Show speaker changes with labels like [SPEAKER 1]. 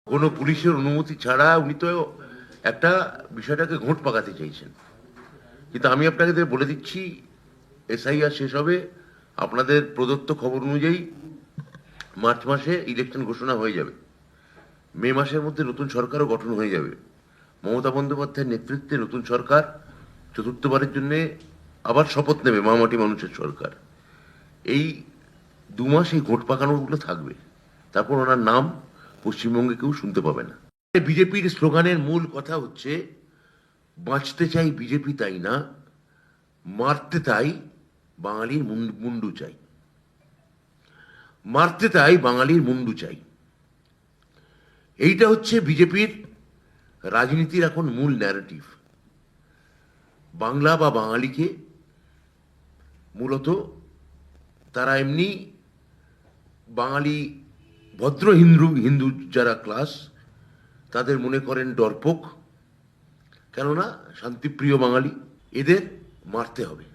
[SPEAKER 1] কোনো পুলিশের অনুমতি ছাড়া উনি তো একটা বিষয়টাকে ঘোঁট পাকাতে চাইছেন। কিন্তু আমি আপনাকে বলে দিচ্ছি, এসআইআর শেষ হবে, আপনাদের প্রদত্ত খবর অনুযায়ী মার্চ মাসে ইলেকশন ঘোষণা হয়ে যাবে, মে মাসের মধ্যে নতুন সরকারও গঠন হয়ে যাবে। মমতা বন্দ্যোপাধ্যায়ের নেতৃত্বে নতুন সরকার চতুর্থবারের জন্য আবার শপথ নেবে, মামাটি মানুষের সরকার। এই 2 মাস এই ঘোট পাকানোগুলো থাকবে, তারপর ওনার নাম পশ্চিমবঙ্গে কেউ শুনতে পাবে না। বিজেপির স্লোগানের মূল কথা হচ্ছে, বাঁচতে চাই বিজেপি তাই না, মারতে তাই বাঙালির মুন্ডু চাই। মারতে তাই বাঙালির মুন্ডু চাই, এইটা হচ্ছে বিজেপির রাজনীতির এখন মূল ন্যারেটিভ। বাংলা বা বাঙালিকে মূলত তারা এমনি বাঙালি ভদ্র হিন্দু যারা ক্লাস, তাদের মনে করেন ডরপোক, কেননা শান্তিপ্রিয় বাঙালি, এদের মারতে হবে।